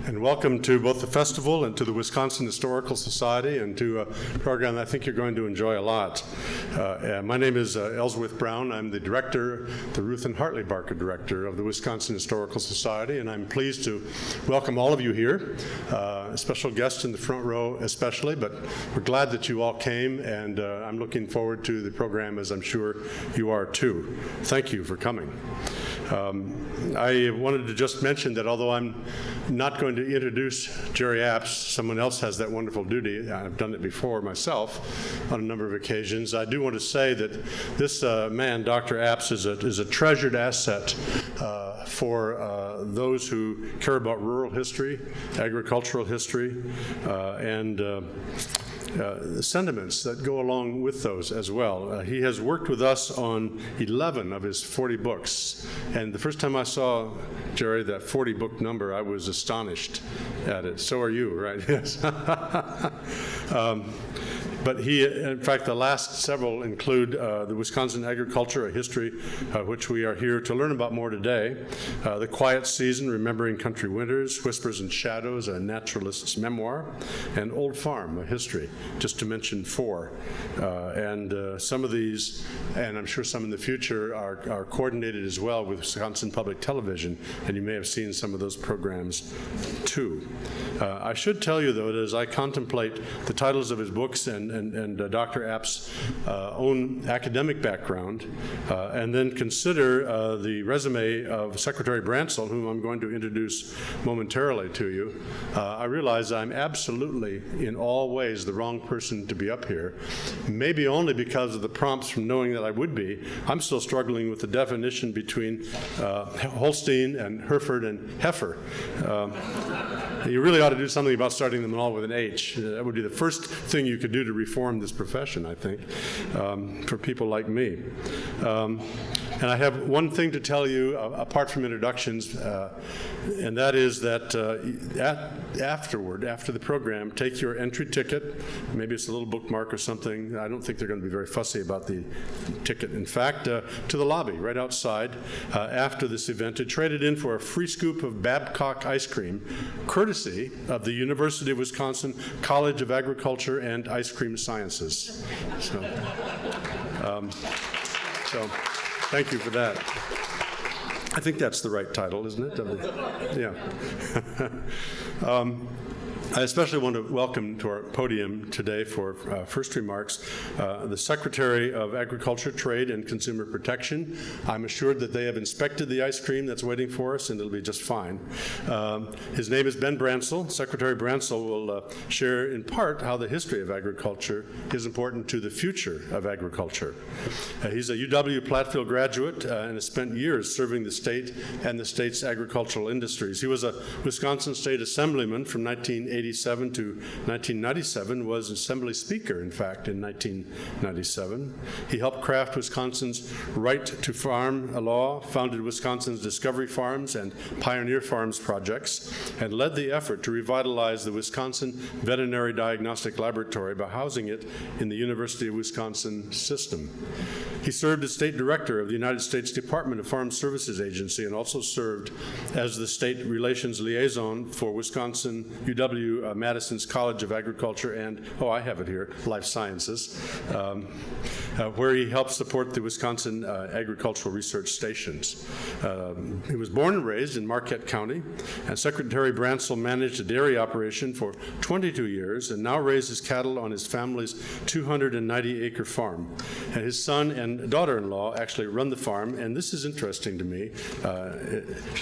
And welcome to both the festival and to the Wisconsin Historical Society and to a program I think you're going to enjoy a lot. My name is Ellsworth Brown. I'm the director, the Ruth and Hartley Barker Director of the Wisconsin Historical Society, and I'm pleased to welcome all of you here, special guests in the front row especially, but we're glad that you all came, and I'm looking forward to the program, as I'm sure you are too. Thank you for coming. I wanted to just mention that although I'm not going to introduce Jerry Apps, someone else has that wonderful duty. I've done it before myself on a number of occasions. I do want to say that this man, Dr. Apps, is a treasured asset for those who care about rural history, agricultural history, and the sentiments that go along with those as well. He has worked with us on 11 of his 40 books, and the first time I saw, Jerry, that 40 book number, I was astonished at it. So are you, right? Yes. But he, in fact, the last several include the Wisconsin Agriculture, a history which we are here to learn about more today, The Quiet Season, Remembering Country Winters, Whispers and Shadows, a naturalist's memoir, and Old Farm, a history, just to mention four. And some of these, and I'm sure some in the future, are coordinated as well with Wisconsin Public Television, and you may have seen some of those programs too. I should tell you, though, that as I contemplate the titles of his books and Dr. App's own academic background, and then consider the resume of Secretary Bransell, whom I'm going to introduce momentarily to you, I realize I'm absolutely, in all ways, the wrong person to be up here, maybe only because of the prompts from knowing that I would be. I'm still struggling with the definition between Holstein and Hereford and Heifer. You really ought to do something about starting them all with an H. That would be the first thing you could do to reform this profession, I think, for people like me. And I have one thing to tell you, apart from introductions, and that is that after the program, take your entry ticket. Maybe it's a little bookmark or something. I don't think they're going to be very fussy about the ticket. In fact, to the lobby right outside after this event to trade it in for a free scoop of Babcock ice cream, courtesy of the University of Wisconsin College of Agriculture and Ice Cream Sciences. So thank you for that. I think that's the right title, isn't it? Yeah. I especially want to welcome to our podium today for first remarks the Secretary of Agriculture, Trade, and Consumer Protection. I'm assured that they have inspected the ice cream that's waiting for us, and it'll be just fine. His name is Ben Bransell. Secretary Bransell will share in part how the history of agriculture is important to the future of agriculture. He's a UW Platteville graduate and has spent years serving the state and the state's agricultural industries. He was a Wisconsin State Assemblyman from 1987 to 1997, was Assembly Speaker, in fact, in 1997. He helped craft Wisconsin's Right to Farm law, founded Wisconsin's Discovery Farms and Pioneer Farms projects, and led the effort to revitalize the Wisconsin Veterinary Diagnostic Laboratory by housing it in the University of Wisconsin system. He served as State Director of the United States Department of Farm Services Agency and also served as the State Relations Liaison for Wisconsin UW Madison's College of Agriculture and, I have it here, Life Sciences, where he helped support the Wisconsin Agricultural Research Stations. He was born and raised in Marquette County, and Secretary Bransell managed a dairy operation for 22 years and now raises cattle on his family's 290-acre farm. And his son and daughter-in-law actually run the farm, and this is interesting to me,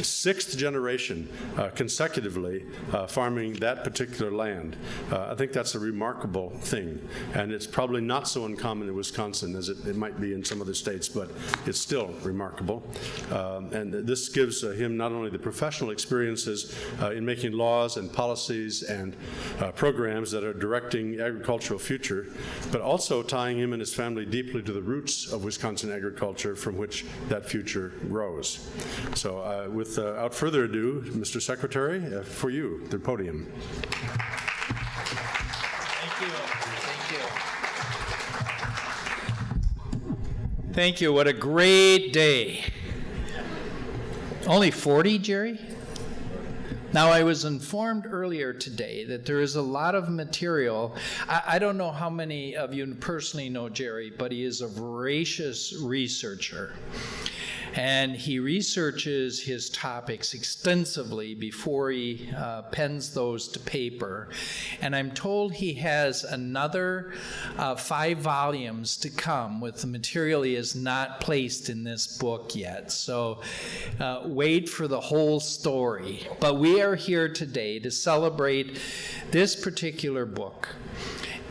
sixth generation consecutively farming that particular land. I think that's a remarkable thing, and it's probably not so uncommon in Wisconsin as it might be in some other states, but it's still remarkable. And this gives him not only the professional experiences in making laws and policies and programs that are directing agricultural future, but also tying him and his family deeply to the roots of Wisconsin agriculture from which that future grows. So without further ado, Mr. Secretary, for you, the podium. Thank you. What a great day. Only 40, Jerry? Now, I was informed earlier today that there is a lot of material. I don't know how many of you personally know Jerry, but he is a voracious researcher. And he researches his topics extensively before he pens those to paper. And I'm told he has another 5 volumes to come with the material he has not placed in this book yet. So wait for the whole story. But we are here today to celebrate this particular book.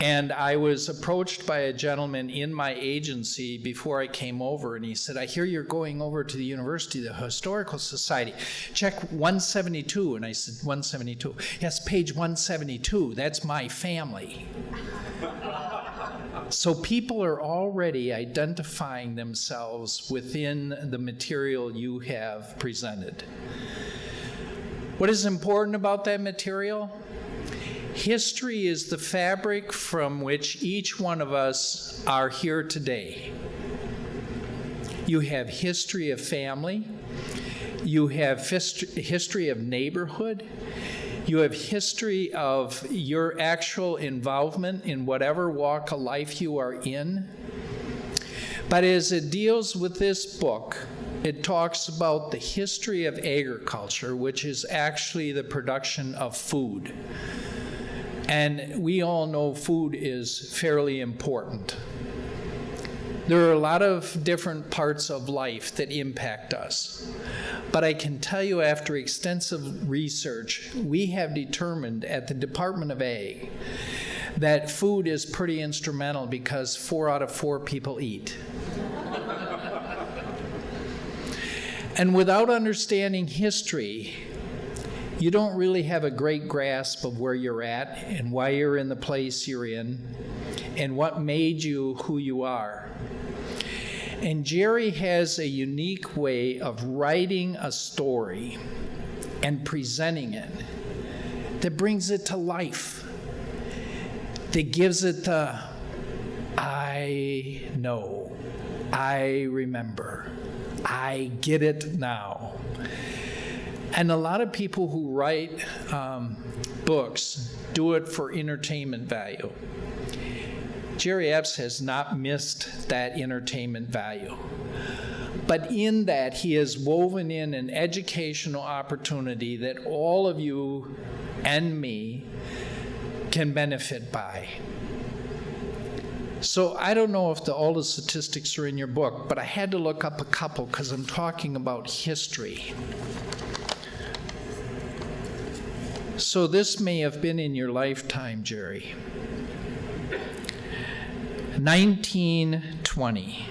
And I was approached by a gentleman in my agency before I came over, and he said, I hear you're going over to the university, the Historical Society. Check 172. And I said, 172? Yes, page 172. That's my family. So people are already identifying themselves within the material you have presented. What is important about that material? History is the fabric from which each one of us are here today. You have history of family. You have history of neighborhood. You have history of your actual involvement in whatever walk of life you are in. But as it deals with this book, it talks about the history of agriculture, which is actually the production of food. And we all know food is fairly important. There are a lot of different parts of life that impact us. But I can tell you after extensive research, we have determined at the Department of Ag that food is pretty instrumental because 4 out of 4 people eat. And without understanding history, you don't really have a great grasp of where you're at and why you're in the place you're in and what made you who you are. And Jerry has a unique way of writing a story and presenting it that brings it to life, that gives it the I know, I remember, I get it now. And a lot of people who write books do it for entertainment value. Jerry Epps has not missed that entertainment value. But in that, he has woven in an educational opportunity that all of you and me can benefit by. So I don't know if all the statistics are in your book, but I had to look up a couple because I'm talking about history. So this may have been in your lifetime, Jerry. 1920.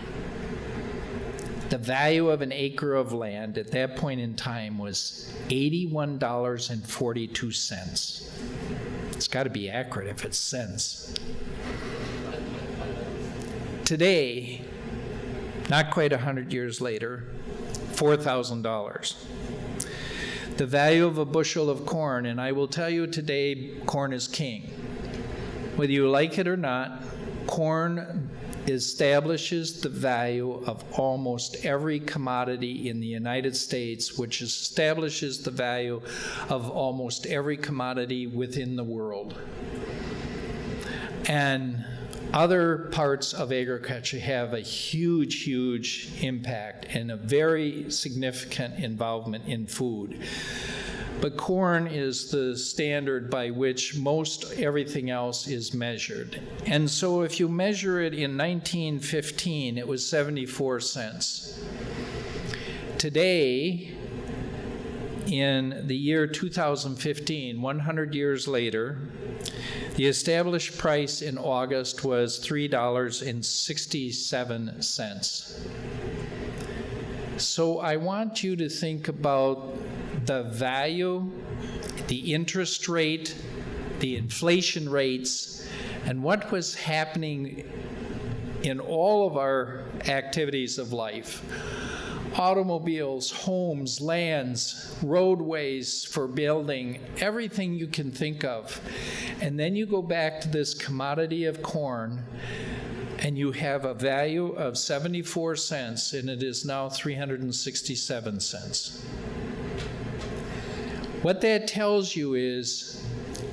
The value of an acre of land at that point in time was $81.42. It's got to be accurate if it's cents. Today, not quite 100 years later, $4,000. The value of a bushel of corn, and I will tell you today, corn is king. Whether you like it or not, corn establishes the value of almost every commodity in the United States, which establishes the value of almost every commodity within the world. And other parts of agriculture have a huge, huge impact and a very significant involvement in food. But corn is the standard by which most everything else is measured. And so if you measure it in 1915, it was 74 cents. Today, in the year 2015, 100 years later, the established price in August was $3.67. So I want you to think about the value, the interest rate, the inflation rates, and what was happening in all of our activities of life. Automobiles, homes, lands, roadways for building, everything you can think of. And then you go back to this commodity of corn, and you have a value of 74 cents, and it is now 367 cents. What that tells you is,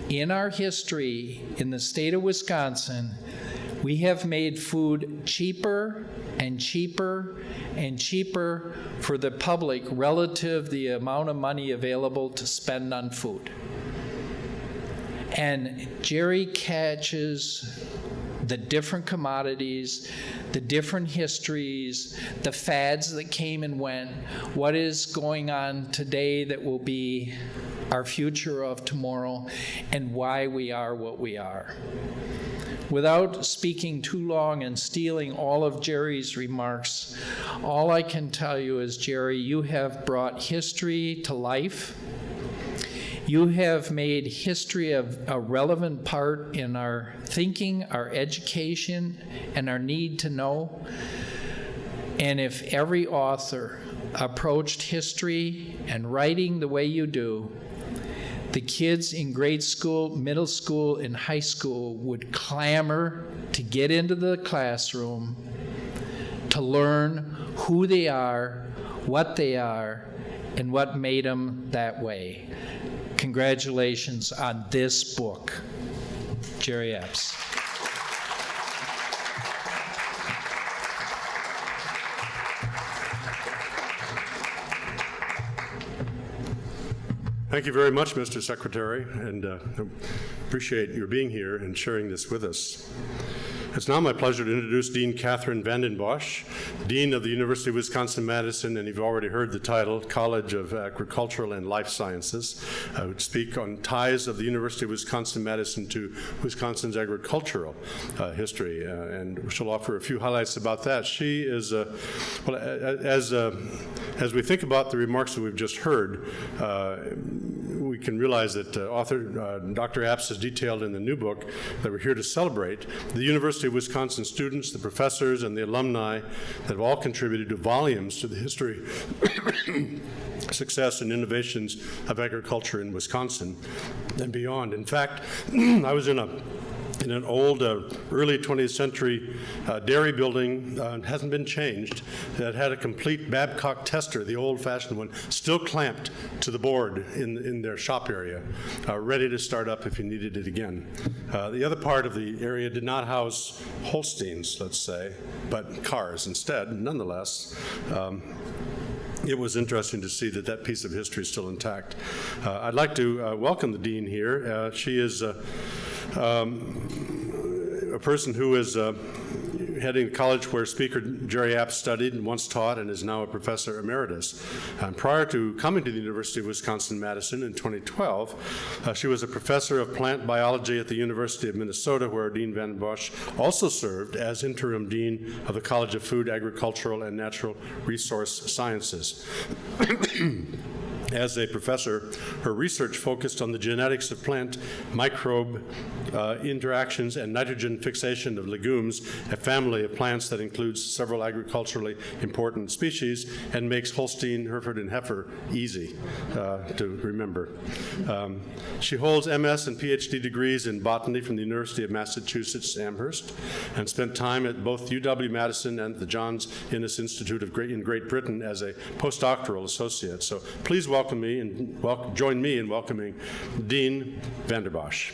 in our history in the state of Wisconsin, we have made food cheaper and cheaper and cheaper for the public relative to the amount of money available to spend on food. And Jerry catches the different commodities, the different histories, the fads that came and went, what is going on today that will be our future of tomorrow, and why we are what we are. Without speaking too long and stealing all of Jerry's remarks, all I can tell you is, Jerry, you have brought history to life. You have made history a relevant part in our thinking, our education, and our need to know. And if every author approached history and writing the way you do, the kids in grade school, middle school, and high school would clamor to get into the classroom to learn who they are, and what made them that way. Congratulations on this book, Jerry Epps. Thank you very much, Mr. Secretary, and appreciate your being here and sharing this with us. It's now my pleasure to introduce Dean Catherine Vanden Bosch, Dean of the University of Wisconsin-Madison, and you've already heard the title, College of Agricultural and Life Sciences. I would speak on ties of the University of Wisconsin-Madison to Wisconsin's agricultural history, and she'll offer a few highlights about that. She is, well, as we think about the remarks that we've just heard, we can realize that author Dr. Epps has detailed in the new book that we're here to celebrate the University of Wisconsin students, the professors, and the alumni that have all contributed to volumes to the history, success, and innovations of agriculture in Wisconsin and beyond. In fact, I was in an old early 20th century dairy building, hasn't been changed, that had a complete Babcock tester, the old-fashioned one, still clamped to the board in their shop area, ready to start up if you needed it again. The other part of the area did not house Holsteins, let's say, but cars instead. Nonetheless, it was interesting to see that that piece of history is still intact. I'd like to welcome the dean here. She is a person who is heading the college where Speaker Jerry Epps studied and once taught and is now a professor emeritus. Prior to coming to the University of Wisconsin-Madison in 2012, she was a professor of plant biology at the University of Minnesota, where Dean Vanden Bosch also served as interim dean of the College of Food, Agricultural, and Natural Resource Sciences. As a professor, her research focused on the genetics of plant microbe interactions and nitrogen fixation of legumes, a family of plants that includes several agriculturally important species and makes Holstein, Hereford, and Heifer easy to remember. She holds MS and PhD degrees in botany from the University of Massachusetts Amherst and spent time at both UW-Madison and the Johns Innes Institute in Great Britain as a postdoctoral associate. So please welcome me and join me in welcoming Dean Vanden Bosch.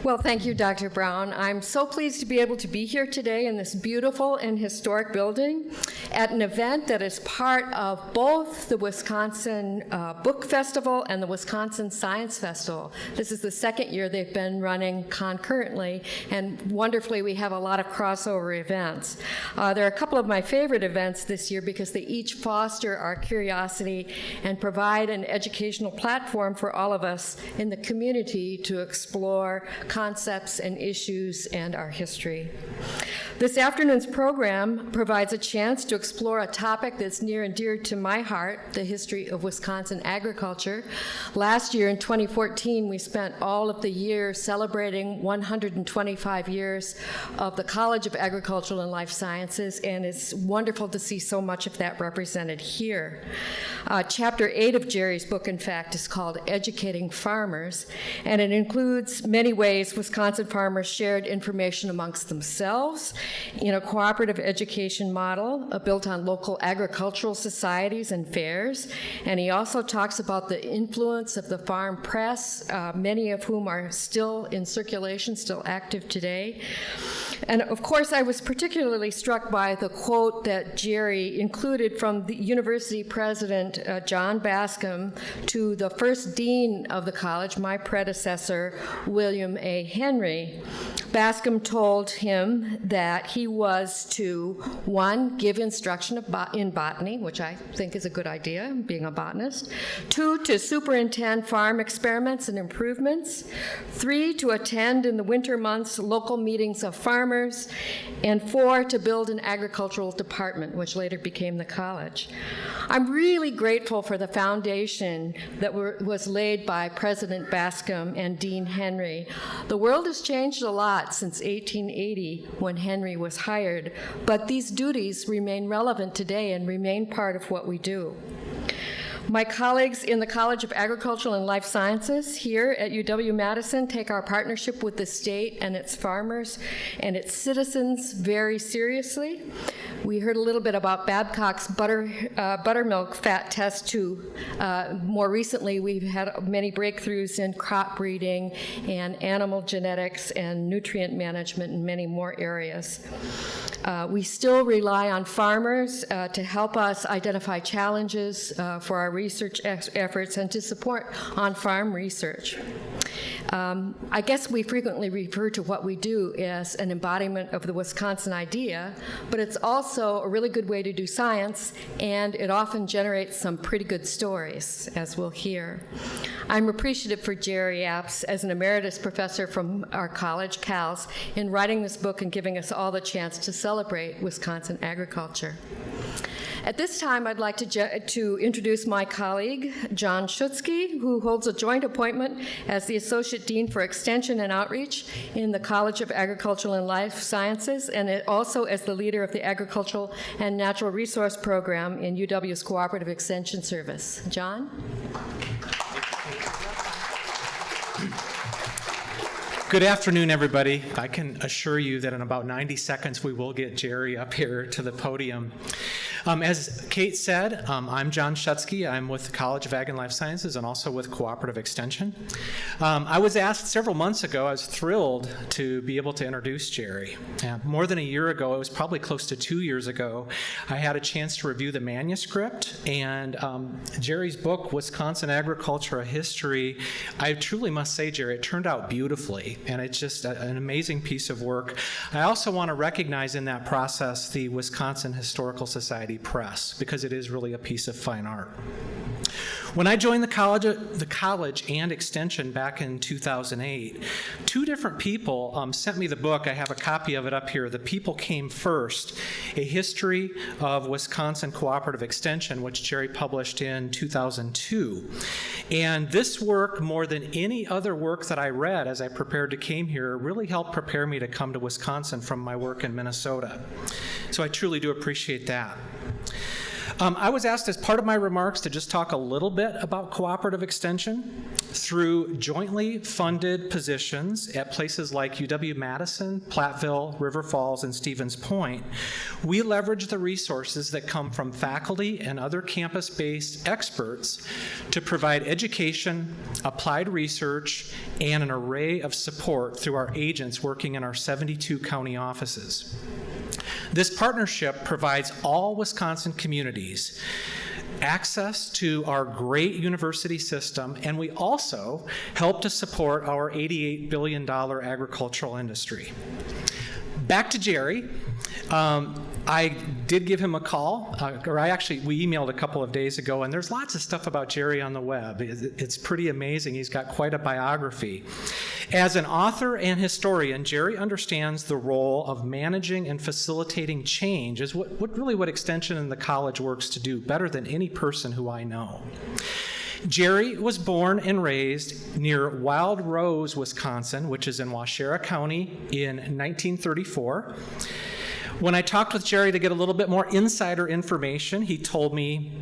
Well, thank you, Dr. Brown. I'm so pleased to be able to be here today in this beautiful and historic building at an event that is part of both the Wisconsin Book Festival and the Wisconsin Science Festival. This is the second year they've been running concurrently, and wonderfully we have a lot of crossover events. There are a couple of my favorite events this year because they each foster our curiosity and provide an educational platform for all of us in the community to explore concepts and issues and our history. This afternoon's program provides a chance to explore a topic that's near and dear to my heart, the history of Wisconsin agriculture. Last year in 2014, we spent all of the year celebrating 125 years of the College of Agricultural and Life Sciences, and it's wonderful to see so much of that represented here. Chapter 8 of Jerry's book, in fact, is called Educating Farmers, and it includes many ways Wisconsin farmers shared information amongst themselves in a cooperative education model built on local agricultural societies and fairs. And he also talks about the influence of the farm press, many of whom are still in circulation, still active today. And of course, I was particularly struck by the quote that Jerry included from the university president, John Bascom, to the first dean of the college, my predecessor, William A. Henry. Bascom told him that he was to, 1, give instruction in botany, which I think is a good idea, being a botanist. 2, to superintend farm experiments and improvements. 3, to attend in the winter months local meetings of farmers. And 4, to build an agricultural department, which later became the college. I'm really grateful for the foundation that was laid by President Bascom and Dean Henry. The world has changed a lot since 1880 when Henry was hired, but these duties remain relevant today and remain part of what we do. My colleagues in the College of Agricultural and Life Sciences here at UW-Madison take our partnership with the state and its farmers and its citizens very seriously. We heard a little bit about Babcock's buttermilk fat test too. More recently, we've had many breakthroughs in crop breeding and animal genetics and nutrient management in many more areas. We still rely on farmers to help us identify challenges for our research efforts and to support on-farm research. I guess we frequently refer to what we do as an embodiment of the Wisconsin idea, but it's also a really good way to do science, and it often generates some pretty good stories, as we'll hear. I'm appreciative for Jerry Apps as an emeritus professor from our college, CALS, in writing this book and giving us all the chance to celebrate Wisconsin agriculture. At this time, I'd like to introduce my colleague, John Schutzke, who holds a joint appointment as the Associate Dean for Extension and Outreach in the College of Agricultural and Life Sciences, and also as the leader of the Agricultural and Natural Resource Program in UW's Cooperative Extension Service. John? Good afternoon, everybody. I can assure you that in about 90 seconds we will get Jerry up here to the podium. As Kate said, I'm John Schutzke. I'm with the College of Ag and Life Sciences and also with Cooperative Extension. I was asked several months ago, I was thrilled to be able to introduce Jerry. More than a year ago, it was probably close to 2 years ago, I had a chance to review the manuscript, and Jerry's book, Wisconsin Agriculture, A History, I truly must say, Jerry, it turned out beautifully, and it's just an amazing piece of work. I also want to recognize in that process the Wisconsin Historical Society Press, because it is really a piece of fine art. When I joined the college and extension back in 2008, 2 different people sent me the book. I have a copy of it up here. The People Came First, A History of Wisconsin Cooperative Extension, which Jerry published in 2002. And this work, more than any other work that I read as I prepared to come here, really helped prepare me to come to Wisconsin from my work in Minnesota. So I truly do appreciate that. I was asked as part of my remarks to just talk a little bit about cooperative extension. Through jointly funded positions at places like UW-Madison, Platteville, River Falls, and Stevens Point, we leverage the resources that come from faculty and other campus-based experts to provide education, applied research, and an array of support through our agents working in our 72 county offices. This partnership provides all Wisconsin communities access to our great university system, and we also help to support our $88 billion agricultural industry. Back to Jerry. I did give him a call, we emailed a couple of days ago, and there's lots of stuff about Jerry on the web. It's pretty amazing. He's got quite a biography. As an author and historian, Jerry understands the role of managing and facilitating change is what Extension and the college works to do better than any person who I know. Jerry was born and raised near Wild Rose, Wisconsin, which is in Waushara County, in 1934. When I talked with Jerry to get a little bit more insider information, he told me,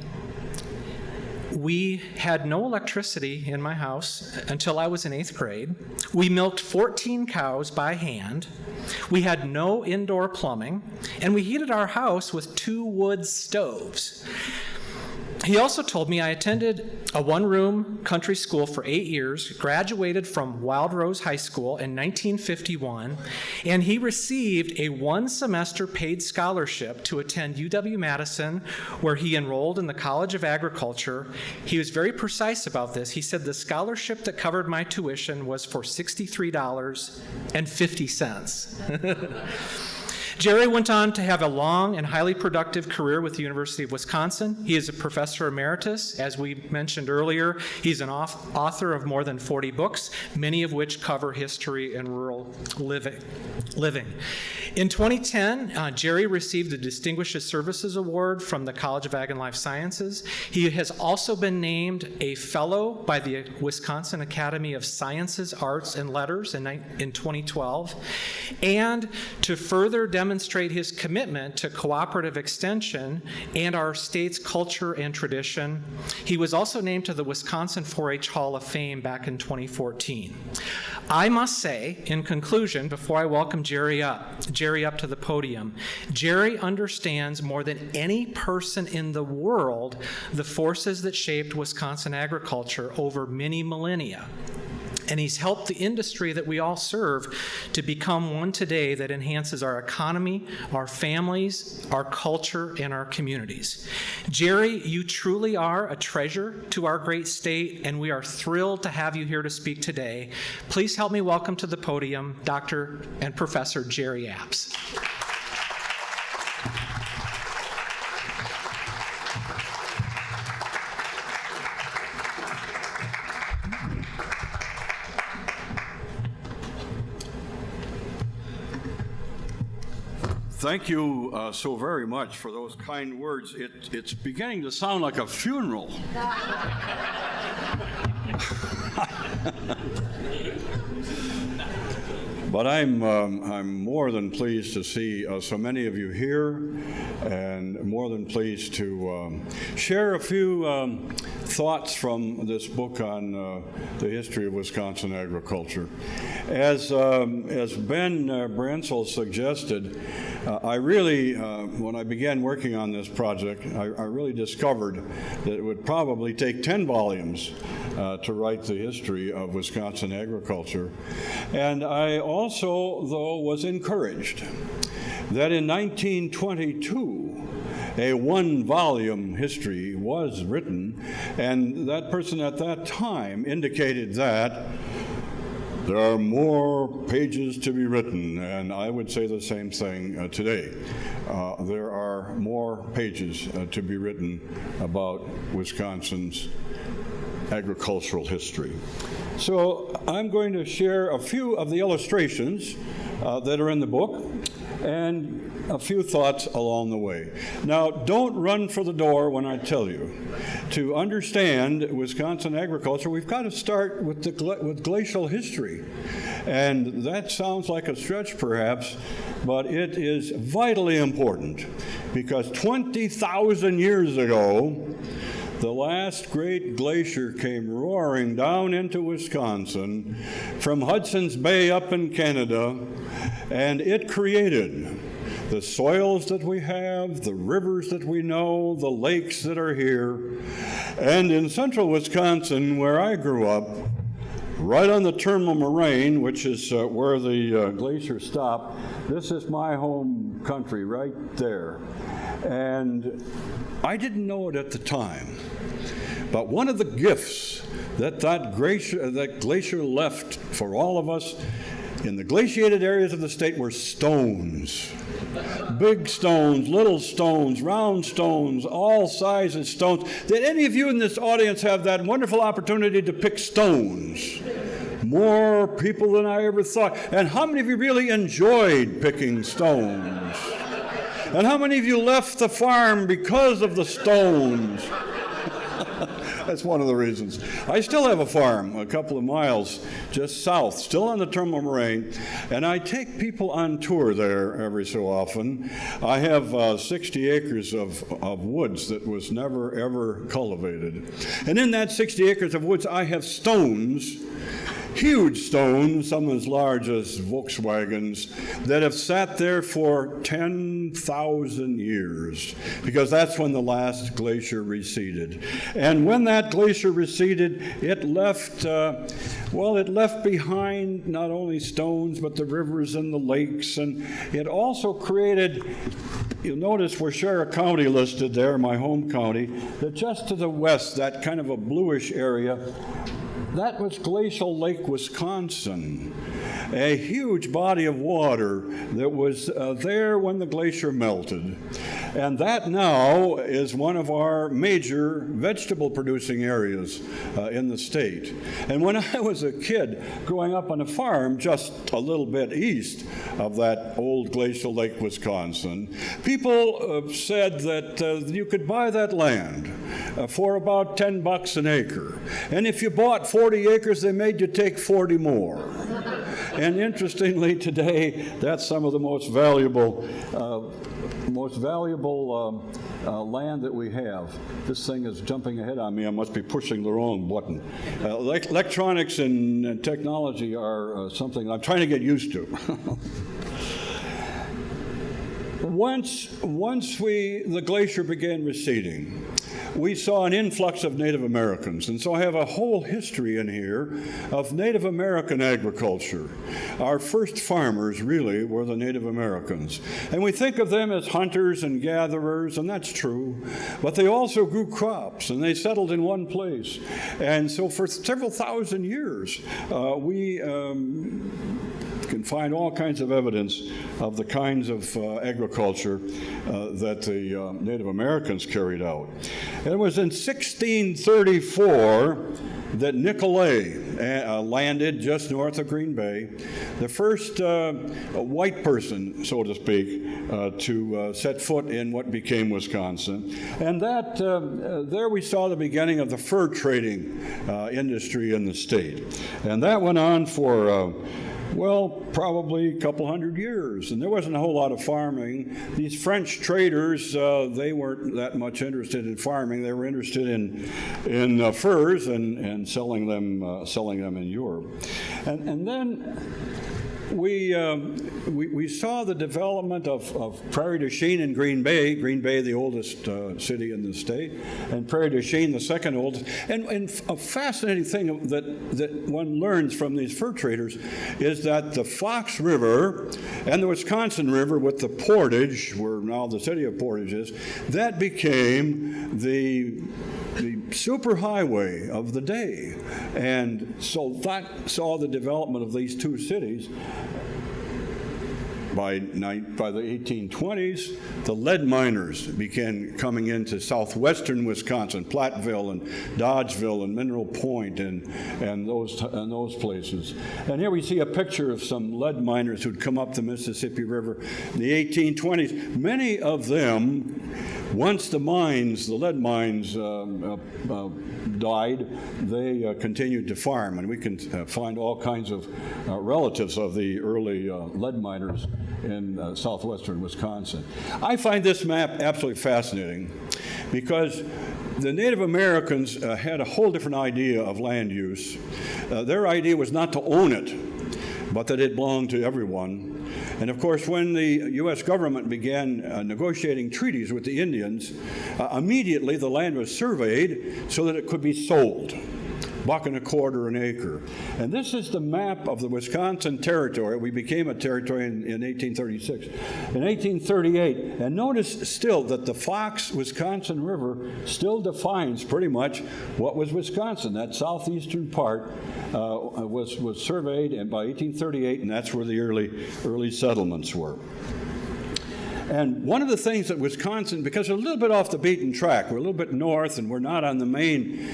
We had no electricity in my house until I was in 8th grade. We milked 14 cows by hand. We had no indoor plumbing, and we heated our house with 2 wood stoves. He also told me I attended a one-room country school for 8 years, graduated from Wild Rose High School in 1951, and he received a 1-semester paid scholarship to attend UW-Madison, where he enrolled in the College of Agriculture. He was very precise about this. He said the scholarship that covered my tuition was for $63.50. Jerry went on to have a long and highly productive career with the University of Wisconsin. He is a professor emeritus. As we mentioned earlier, he's an author of more than 40 books, many of which cover history and rural living. In 2010, Jerry received the Distinguished Services Award from the College of Ag and Life Sciences. He has also been named a fellow by the Wisconsin Academy of Sciences, Arts, and Letters in 2012. And to further demonstrate his commitment to cooperative extension and our state's culture and tradition, he was also named to the Wisconsin 4-H Hall of Fame back in 2014. I must say, in conclusion, before I welcome Jerry up to the podium, Jerry understands more than any person in the world the forces that shaped Wisconsin agriculture over many millennia. And he's helped the industry that we all serve to become one today that enhances our economy, our families, our culture, and our communities. Jerry, you truly are a treasure to our great state, and we are thrilled to have you here to speak today. Please help me welcome to the podium Dr. and Professor Jerry Apps. Thank you so very much for those kind words. It's beginning to sound like a funeral. But I'm more than pleased to see so many of you here, and more than pleased to share a few thoughts from this book on the history of Wisconsin agriculture. As Ben Bransel suggested, I really, when I began working on this project, I really discovered that it would probably take 10 volumes to write the history of Wisconsin agriculture. And I also, though, was encouraged that in 1922, a 1-volume history was written, and that person at that time indicated that there are more pages to be written, and I would say the same thing today. There are more pages to be written about Wisconsin's agricultural history. So I'm going to share a few of the illustrations that are in the book and a few thoughts along the way. Now, don't run for the door when I tell you. To understand Wisconsin agriculture, we've got to start with glacial history. And that sounds like a stretch, perhaps, but it is vitally important because 20,000 years ago, the last great glacier came roaring down into Wisconsin from Hudson's Bay up in Canada, and it created the soils that we have, the rivers that we know, the lakes that are here. And in central Wisconsin, where I grew up, right on the terminal moraine, which is where the glacier stopped, this is my home country right there. And I didn't know it at the time, but one of the gifts that glacier left for all of us in the glaciated areas of the state were stones. Big stones, little stones, round stones, all sizes stones. Did any of you in this audience have that wonderful opportunity to pick stones? More people than I ever thought. And how many of you really enjoyed picking stones? And how many of you left the farm because of the stones? That's one of the reasons. I still have a farm a couple of miles just south, still on the terminal moraine, and I take people on tour there every so often. I have 60 acres of woods that was never, ever cultivated. And in that 60 acres of woods, I have stones, huge stones, some as large as Volkswagens, that have sat there for 10,000 years, because that's when the last glacier receded. And when that glacier receded, it left behind not only stones, but the rivers and the lakes, and it also created, you'll notice where Sheriff County listed there, my home county, that just to the west, that kind of a bluish area, that was Glacial Lake, Wisconsin, a huge body of water that was there when the glacier melted. And that now is one of our major vegetable-producing areas in the state. And when I was a kid growing up on a farm just a little bit east of that old Glacial Lake, Wisconsin, people said that you could buy that land for about $10 an acre. And if you bought 40 acres, they made you take 40 more. And interestingly, today, that's some of the most valuable land that we have. This thing is jumping ahead on me. I must be pushing the wrong button. Electronics and technology are something I'm trying to get used to. Once the glacier began receding, we saw an influx of Native Americans. And so I have a whole history in here of Native American agriculture. Our first farmers really were the Native Americans. And we think of them as hunters and gatherers, and that's true. But they also grew crops, and they settled in one place. And so for several thousand years, we can find all kinds of evidence of the kinds of agriculture that the Native Americans carried out. And it was in 1634 that Nicolay landed just north of Green Bay, the first white person, so to speak, to set foot in what became Wisconsin. And that there we saw the beginning of the fur trading industry in the state. And that went on for probably a couple hundred years, and there wasn't a whole lot of farming. These French traders, they weren't that much interested in farming. They were interested in furs and selling them in Europe. And then we saw the development of Prairie du Chien in Green Bay, the oldest city in the state, and Prairie du Chien, the second oldest. And a fascinating thing that one learns from these fur traders is that the Fox River and the Wisconsin River with the Portage, where now the city of Portage is, that became the superhighway of the day. And so that saw the development of these two cities. By the 1820s, the lead miners began coming into southwestern Wisconsin, Platteville and Dodgeville and Mineral Point and those places. And here we see a picture of some lead miners who'd come up the Mississippi River in the 1820s. Many of them, once the lead mines died, they continued to farm, and we can find all kinds of relatives of the early lead miners in southwestern Wisconsin. I find this map absolutely fascinating because the Native Americans had a whole different idea of land use. Their idea was not to own it, but that it belonged to everyone. And of course, when the U.S. government began negotiating treaties with the Indians, immediately the land was surveyed so that it could be sold. $1.25 an acre. And this is the map of the Wisconsin Territory. We became a territory in 1836. In 1838, and notice still that the Fox Wisconsin River still defines pretty much what was Wisconsin. That southeastern part was surveyed by 1838, and that's where the early settlements were. And one of the things that Wisconsin, because we're a little bit off the beaten track, we're a little bit north and we're not on the main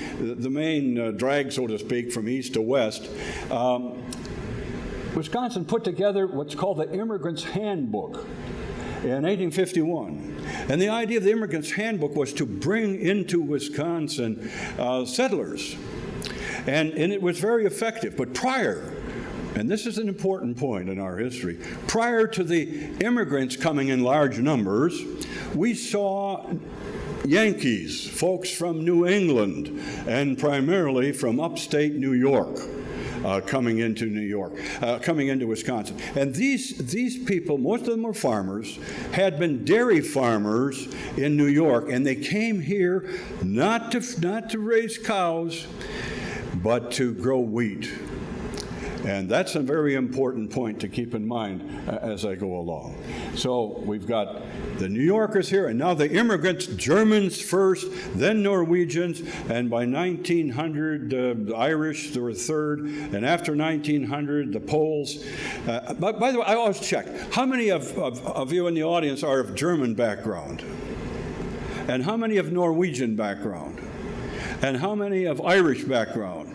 drag, so to speak, from east to west, Wisconsin put together what's called the Immigrant's Handbook. in 1851. And the idea of the Immigrant's Handbook was to bring into Wisconsin settlers. And it was very effective. But prior, and this is an important point in our history, prior to the immigrants coming in large numbers, we saw Yankees, folks from New England, and primarily from upstate New York, coming into Wisconsin. And these people, most of them were farmers, had been dairy farmers in New York, and they came here not to raise cows, but to grow wheat. And that's a very important point to keep in mind as I go along. So we've got the New Yorkers here, and now the immigrants, Germans first, then Norwegians, and by 1900, the Irish were third, and after 1900, the Poles. By the way, I always check, how many of you in the audience are of German background? And how many of Norwegian background? And how many of Irish background?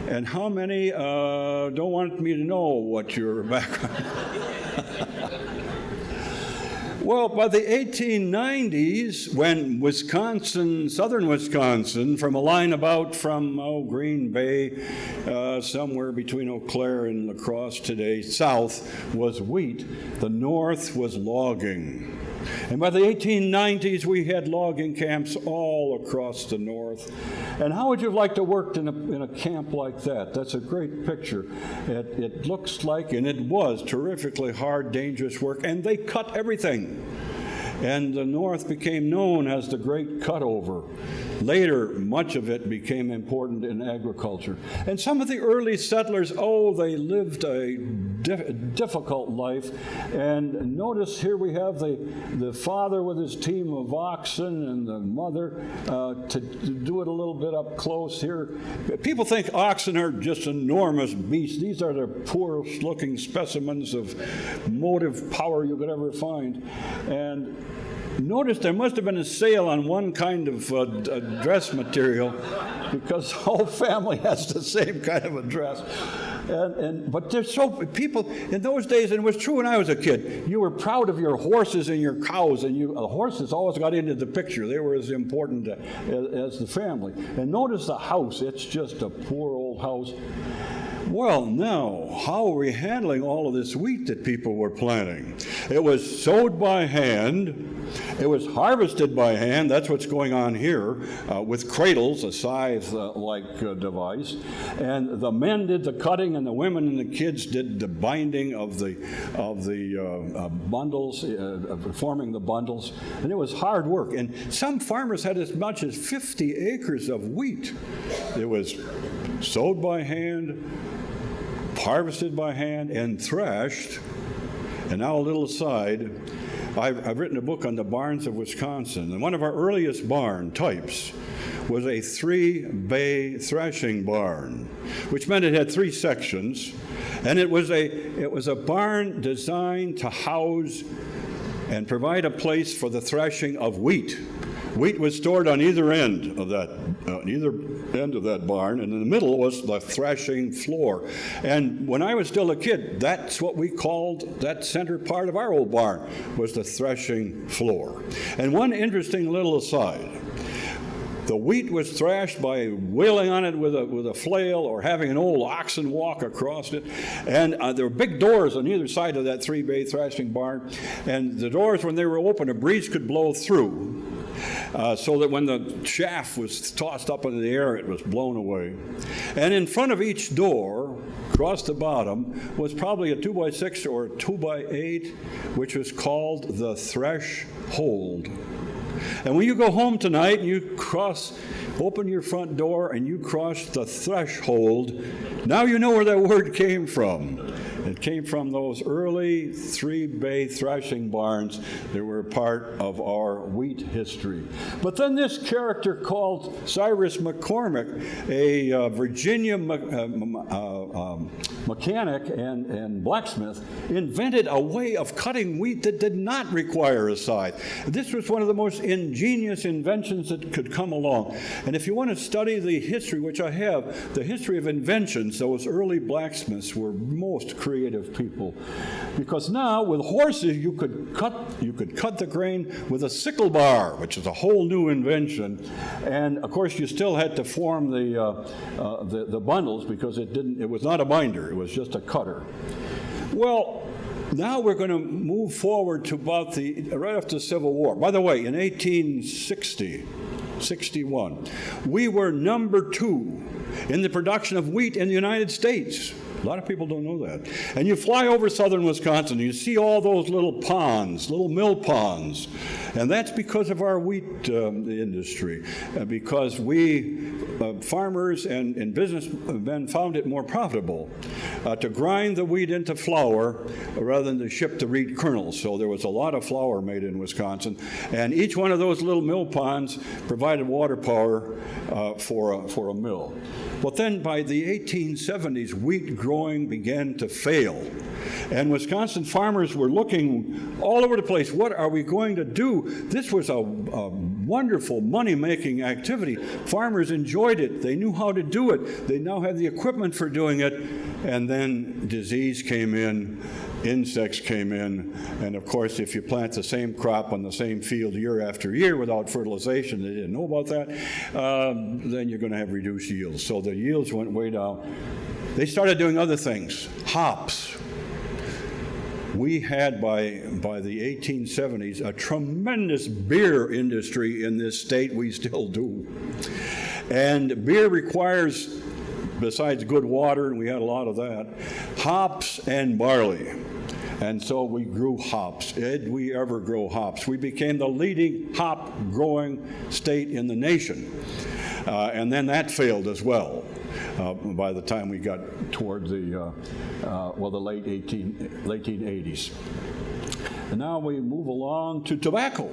And how many don't want me to know what your background? Well, by the 1890s, when Wisconsin, southern Wisconsin, from a line about from Green Bay, somewhere between Eau Claire and La Crosse today, south was wheat, the north was logging. And by the 1890s, we had logging camps all across the north. And how would you like to work in a camp like that? That's a great picture. It looks like, and it was, terrifically hard, dangerous work, and they cut everything. And the North became known as the Great Cutover. Later, much of it became important in agriculture. And some of the early settlers, they lived a difficult life. And notice here we have the father with his team of oxen and the mother. To do it a little bit up close here, people think oxen are just enormous beasts. These are the poorest looking specimens of motive power you could ever find. And notice there must have been a sale on one kind of dress material, because the whole family has the same kind of a dress. But there's people in those days, and it was true when I was a kid, you were proud of your horses and your cows, and the horses always got into the picture. They were as important as the family. And notice the house. It's just a poor old house. Well, now, how are we handling all of this wheat that people were planting? It was sowed by hand. It was harvested by hand. That's what's going on here with cradles, a scythe-like device. And the men did the cutting, and the women and the kids did the binding of the bundles, forming the bundles. And it was hard work. And some farmers had as much as 50 acres of wheat. It was sowed by hand, harvested by hand, and threshed. And now a little aside, I've written a book on the barns of Wisconsin, and one of our earliest barn types was a 3-bay threshing barn, which meant it had 3 sections, and it was a barn designed to house and provide a place for the threshing of wheat. Wheat was stored on either end of that barn, and in the middle was the threshing floor. And when I was still a kid, that's what we called that center part of our old barn, was the threshing floor. And one interesting little aside, the wheat was thrashed by wheeling on it with a flail or having an old oxen walk across it. And there were big doors on either side of that 3-bay thrashing barn. And the doors, when they were open, a breeze could blow through. So that when the chaff was tossed up into the air, it was blown away. And in front of each door, across the bottom, was probably a 2x6 or a 2x8, which was called the threshold. And when you go home tonight and you open your front door and you cross the threshold, now you know where that word came from. It came from those early 3-bay threshing barns that were part of our wheat history. But then this character called Cyrus McCormick, a Virginia mechanic and blacksmith, invented a way of cutting wheat that did not require a scythe. This was one of the most ingenious inventions that could come along. And if you want to study the history, which I have, the history of inventions, those early blacksmiths were most creative. creative people. Because now with horses you could cut the grain with a sickle bar, which is a whole new invention. And of course you still had to form the bundles because it was not a binder, it was just a cutter. Well, now we're going to move forward to about right after the Civil War. By the way, in 1861, we were number 2 in the production of wheat in the United States. A lot of people don't know that. And you fly over southern Wisconsin, and you see all those little ponds, little mill ponds. And that's because of our wheat industry, because we, farmers and businessmen, found it more profitable to grind the wheat into flour rather than to ship the wheat kernels. So there was a lot of flour made in Wisconsin. And each one of those little mill ponds provided water power for a mill. But then by the 1870s, wheat growing began to fail. And Wisconsin farmers were looking all over the place. What are we going to do? This was a wonderful money-making activity. Farmers enjoyed it. They knew how to do it. They now had the equipment for doing it. And then disease came in, insects came in, and of course, if you plant the same crop on the same field year after year without fertilization, they didn't know about that, then you're going to have reduced yields. So the yields went way down. They started doing other things. Hops. We had, by the 1870s, a tremendous beer industry in this state. We still do. And beer requires, besides good water, and we had a lot of that, hops and barley. And so we grew hops. Did we ever grow hops? We became the leading hop growing state in the nation. And then that failed as well by the time we got toward the late 1880s. And now we move along to tobacco,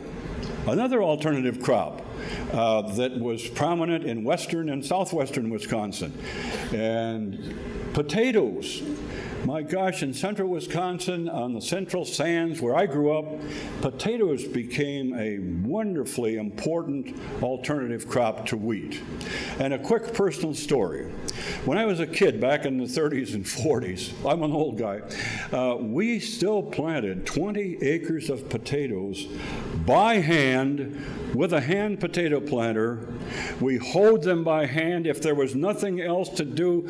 another alternative crop that was prominent in western and southwestern Wisconsin. And potatoes. My gosh, in central Wisconsin, on the central sands where I grew up, potatoes became a wonderfully important alternative crop to wheat. And a quick personal story. When I was a kid back in the 30s and 40s, I'm an old guy, we still planted 20 acres of potatoes by hand with a hand potato planter. We hoed them by hand. If there was nothing else to do,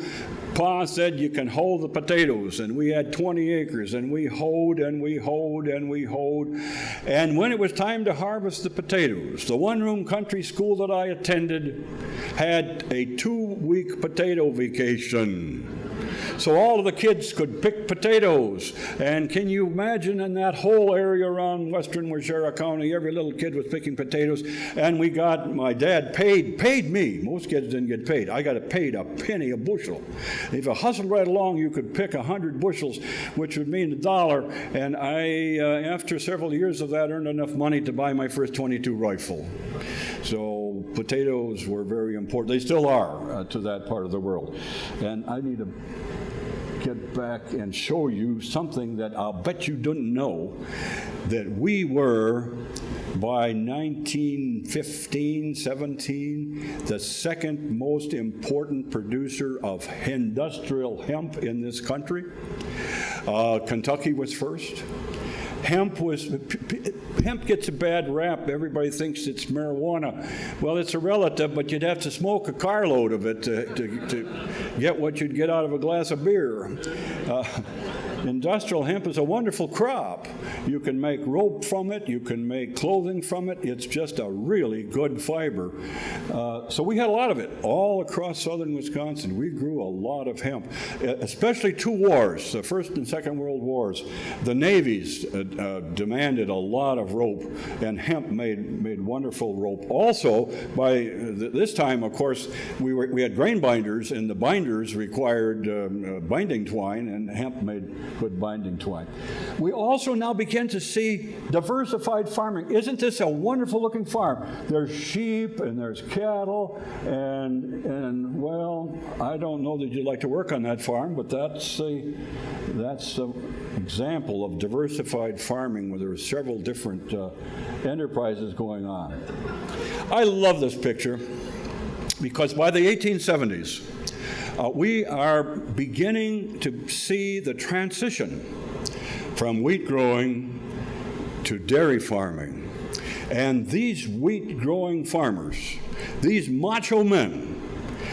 Pa said, you can hoe the potatoes. And we had 20 acres, and we hoed, and we hoed, and we hoed. And when it was time to harvest the potatoes, the one-room country school that I attended had a 2-week potato vacation. So all of the kids could pick potatoes. And can you imagine in that whole area around western Waushara County, every little kid was picking potatoes. And my dad paid me. Most kids didn't get paid. I got paid a penny a bushel. If you hustled right along, you could pick 100 bushels, which would mean $1. And I, after several years of that, earned enough money to buy my first .22 rifle. So potatoes were very important. They still are to that part of the world. And I need to get back and show you something that I'll bet you didn't know, that we were, by 1915-17, the second most important producer of industrial hemp in this country. Kentucky was first. Hemp gets a bad rap. Everybody thinks it's marijuana. Well, it's a relative, but you'd have to smoke a carload of it to get what you'd get out of a glass of beer. Industrial hemp is a wonderful crop. You can make rope from it. You can make clothing from it. It's just a really good fiber. So we had a lot of it all across southern Wisconsin. We grew a lot of hemp, especially 2 wars, the First and Second World Wars. The navies demanded a lot of rope, and hemp made wonderful rope. Also, by this time, of course, we had grain binders, and the binders required binding twine, and hemp made good binding twine. We also now begin to see diversified farming. Isn't this a wonderful looking farm? There's sheep and there's cattle, and well, I don't know that you'd like to work on that farm, but that's an example of diversified farming where there are several different enterprises going on. I love this picture because by the 1870s, we are beginning to see the transition from wheat growing to dairy farming. And these wheat growing farmers, these macho men,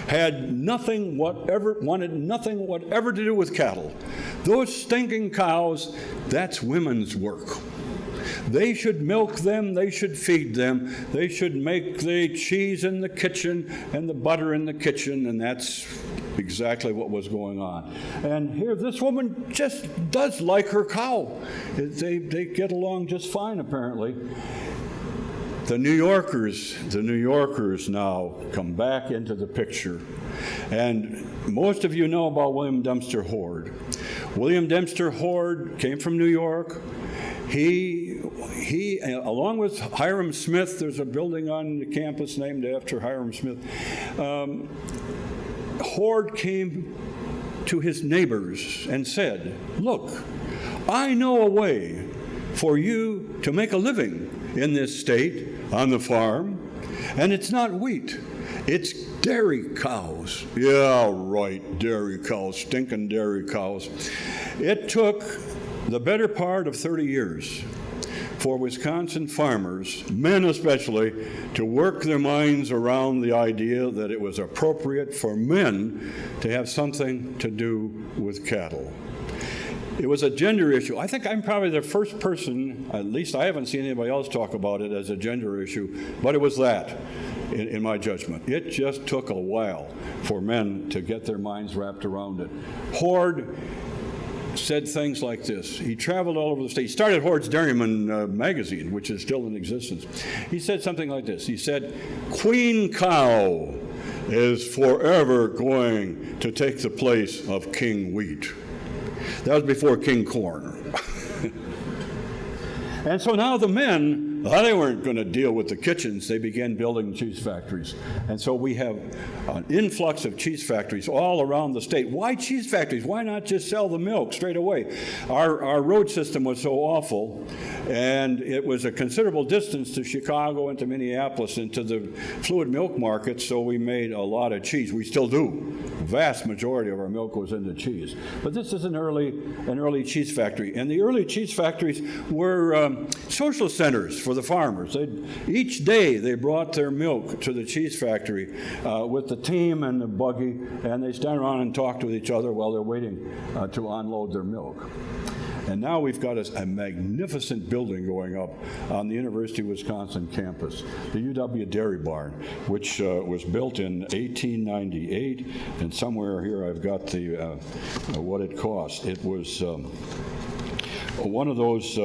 wanted nothing whatever to do with cattle. Those stinking cows, that's women's work. They should milk them, they should feed them, they should make the cheese in the kitchen and the butter in the kitchen, and that's exactly what was going on. And here, this woman just does like her cow. They get along just fine, apparently. The New Yorkers now come back into the picture. And most of you know about William Dempster Hord. William Dempster Hord came from New York. He, along with Hiram Smith, there's a building on the campus named after Hiram Smith. Hord came to his neighbors and said, "Look, I know a way for you to make a living in this state on the farm, and it's not wheat, it's dairy cows." Yeah, right, dairy cows, stinking dairy cows. It took the better part of 30 years for Wisconsin farmers, men especially, to work their minds around the idea that it was appropriate for men to have something to do with cattle. It was a gender issue. I think I'm probably the first person, at least I haven't seen anybody else talk about it as a gender issue, but it was that, in my judgment. It just took a while for men to get their minds wrapped around it. Hord said things like this. He traveled all over the state. He started Hord's Dairyman magazine, which is still in existence. He said something like this. He said, "Queen Cow is forever going to take the place of King Wheat." That was before King Corn. And so now the men, they weren't going to deal with the kitchens. They began building cheese factories. And so we have an influx of cheese factories all around the state. Why cheese factories? Why not just sell the milk straight away? Our road system was so awful, and it was a considerable distance to Chicago and to Minneapolis and to the fluid milk market, so we made a lot of cheese. We still do. The vast majority of our milk goes into cheese. But this is an early cheese factory. And the early cheese factories were social centers for the farmers. Each day they brought their milk to the cheese factory with the team and the buggy, and they stand around and talk to each other while they're waiting to unload their milk. And now we've got a magnificent building going up on the University of Wisconsin campus, the UW Dairy Barn, which was built in 1898, and somewhere here I've got the what it cost. It was one of those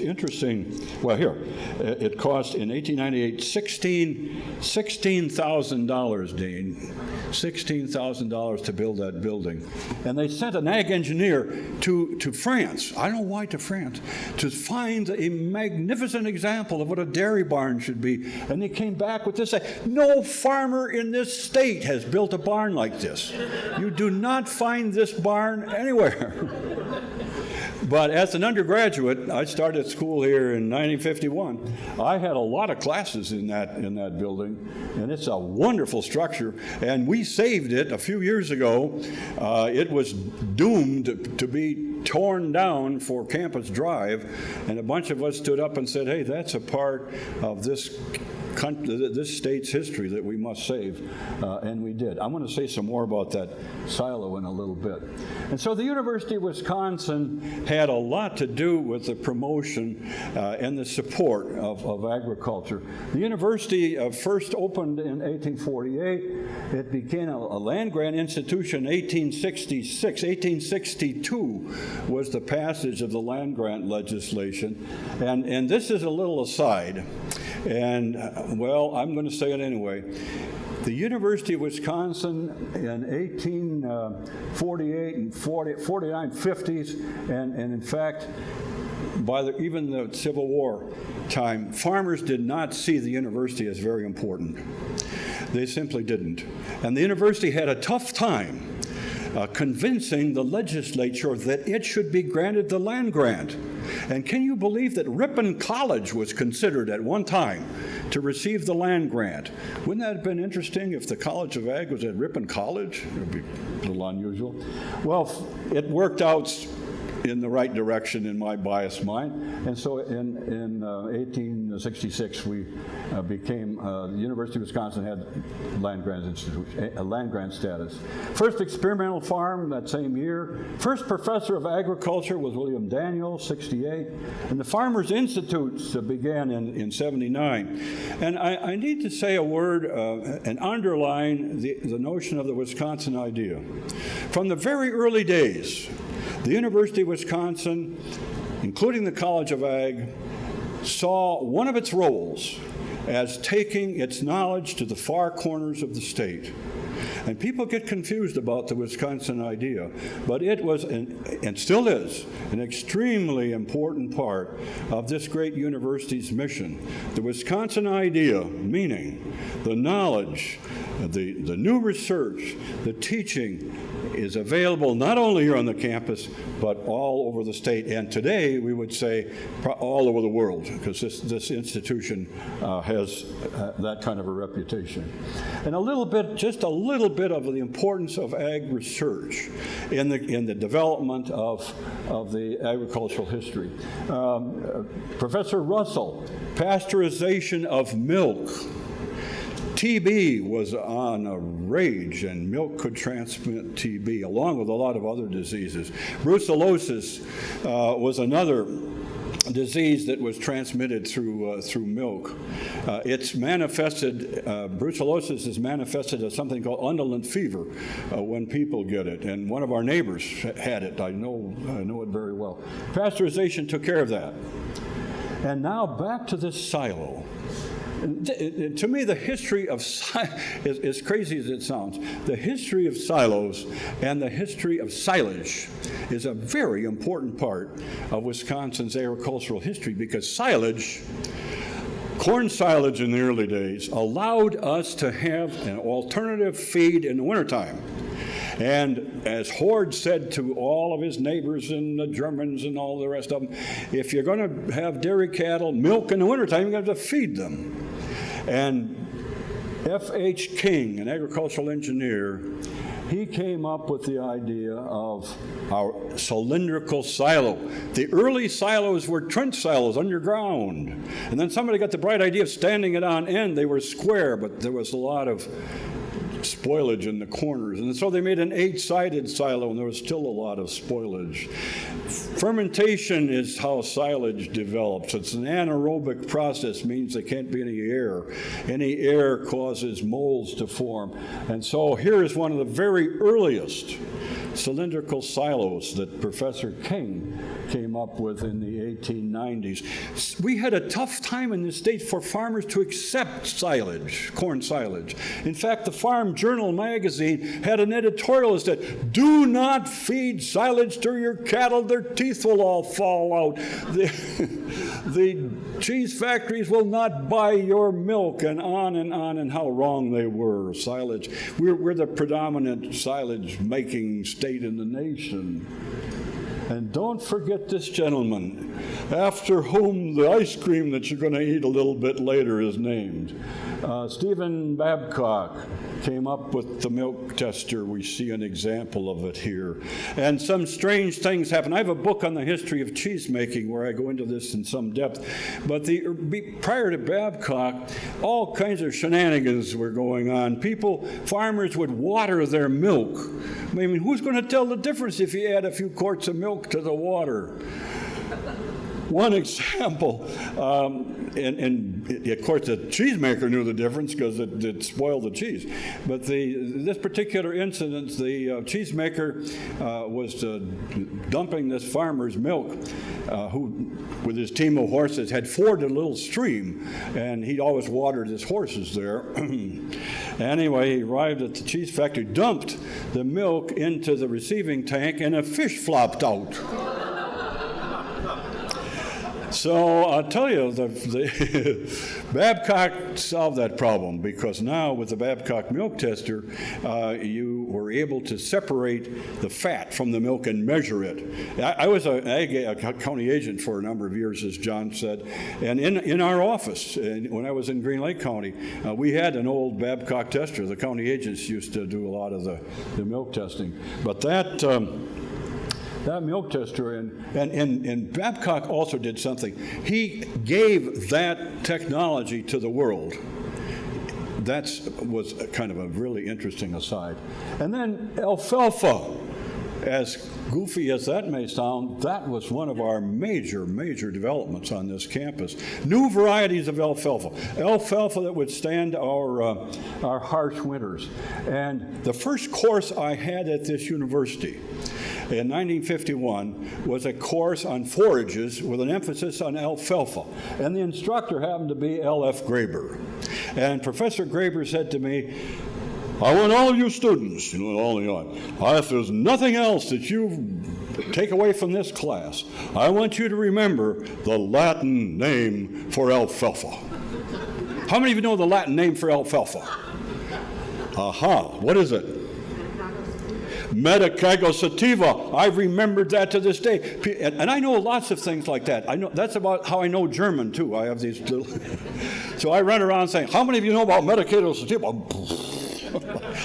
interesting, well, here, it cost in 1898 $16,000, Dean, $16,000 to build that building. And they sent an ag engineer to France, I don't know why to France, to find a magnificent example of what a dairy barn should be. And they came back with this, no farmer in this state has built a barn like this. You do not find this barn anywhere. But as an undergraduate, I started school here in 1951. I had a lot of classes in that building, and it's a wonderful structure. And we saved it a few years ago. It was doomed to be torn down for Campus Drive, and a bunch of us stood up and said, "Hey, that's a part of this state's history that we must save," and we did. I'm going to say some more about that silo in a little bit. And so the University of Wisconsin had a lot to do with the promotion and the support of agriculture. The university first opened in 1848. It became a land-grant institution in 1866. 1862 was the passage of the land-grant legislation. And this is a little aside. And, well, I'm going to say it anyway. The University of Wisconsin in 1848 and 49, 50s, and in fact, by even the Civil War time, farmers did not see the university as very important. They simply didn't. And the university had a tough time convincing the legislature that it should be granted the land grant. And can you believe that Ripon College was considered at one time to receive the land grant. Wouldn't that have been interesting if the College of Ag was at Ripon College? It would be a little unusual. Well, it worked out in the right direction in my biased mind. And so in 1866, we became, the University of Wisconsin had land grant status. First experimental farm that same year. First professor of agriculture was William Daniel, 68. And the Farmers Institutes began in 79. And I need to say a word and underline the notion of the Wisconsin idea. From the very early days, the University of Wisconsin, including the College of Ag, saw one of its roles as taking its knowledge to the far corners of the state. And people get confused about the Wisconsin idea, but it was, and still is, an extremely important part of this great university's mission. The Wisconsin idea, meaning the knowledge, the new research, the teaching, is available not only here on the campus, but all over the state, and today we would say all over the world, because this institution has that kind of a reputation. And just a little bit of the importance of ag research in the development of the agricultural history. Professor Russell, pasteurization of milk. TB was on a rage, and milk could transmit TB, along with a lot of other diseases. Brucellosis was another disease that was transmitted through milk. It's manifested, brucellosis is manifested as something called undulant fever when people get it, and one of our neighbors had it. I know it very well. Pasteurization took care of that. And now back to this silo. To me, the history of, as crazy as it sounds, the history of silos and the history of silage is a very important part of Wisconsin's agricultural history, because silage, corn silage in the early days, allowed us to have an alternative feed in the wintertime. And as Hord said to all of his neighbors and the Germans and all the rest of them, if you're going to have dairy cattle, milk in the wintertime, you're going to have to feed them. And F.H. King, an agricultural engineer, he came up with the idea of our cylindrical silo. The early silos were trench silos underground. And then somebody got the bright idea of standing it on end. They were square, but there was a lot of spoilage in the corners. And so they made an 8-sided silo, and there was still a lot of spoilage. Fermentation is how silage develops. It's an anaerobic process, means there can't be any air. Any air causes molds to form. And so here is one of the very earliest cylindrical silos that Professor King came up with in the 1890s. We had a tough time in this state for farmers to accept silage, corn silage. In fact, the Farm Journal magazine had an editorial that said, "Do not feed silage to your cattle, their teeth will all fall out. The cheese factories will not buy your milk," and on, and how wrong they were. Silage, we're the predominant silage making state in the nation. And don't forget this gentleman, after whom the ice cream that you're going to eat a little bit later is named. Stephen Babcock came up with the milk tester. We see an example of it here. And some strange things happen. I have a book on the history of cheese making where I go into this in some depth. But prior to Babcock, all kinds of shenanigans were going on. Farmers would water their milk. I mean, who's going to tell the difference if you add a few quarts of milk to the water? One example, and of course the cheesemaker knew the difference because it spoiled the cheese. But this particular incident, the cheesemaker was dumping this farmer's milk, who, with his team of horses, had forded a little stream, and he always watered his horses there. Anyway, he arrived at the cheese factory, dumped the milk into the receiving tank, and a fish flopped out. So I'll tell you, the Babcock solved that problem, because now with the Babcock milk tester, you were able to separate the fat from the milk and measure it. I was a county agent for a number of years, as John said, and in our office, when I was in Green Lake County, we had an old Babcock tester. The county agents used to do a lot of the milk testing. But that milk tester, and Babcock also did something. He gave that technology to the world. That was kind of a really interesting aside. And then alfalfa, as goofy as that may sound, that was one of our major developments on this campus. New varieties of alfalfa that would stand our harsh winters. And the first course I had at this university in 1951 was a course on forages with an emphasis on alfalfa. And the instructor happened to be L.F. Graber. And Professor Graber said to me, I want all of you students, if there's nothing else that you take away from this class, I want you to remember the Latin name for alfalfa. How many of you know the Latin name for alfalfa? What is it? Medicago sativa. I've remembered that to this day. And I know lots of things like that. I know that's about how I know German, too. I have these little... So I run around saying, how many of you know about Medicago sativa?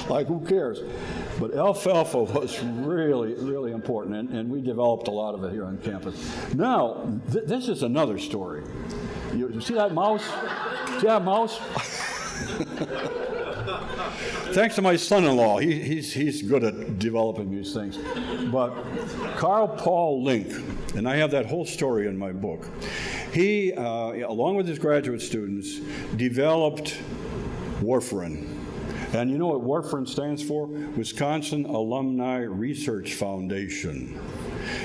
Like, who cares? But alfalfa was really important, and we developed a lot of it here on campus. Now, this is another story. You see that mouse? See that mouse? Thanks to my son-in-law, he's good at developing these things. But Carl Paul Link, and I have that whole story in my book, he, along with his graduate students, developed warfarin. And you know what warfarin stands for? Wisconsin Alumni Research Foundation.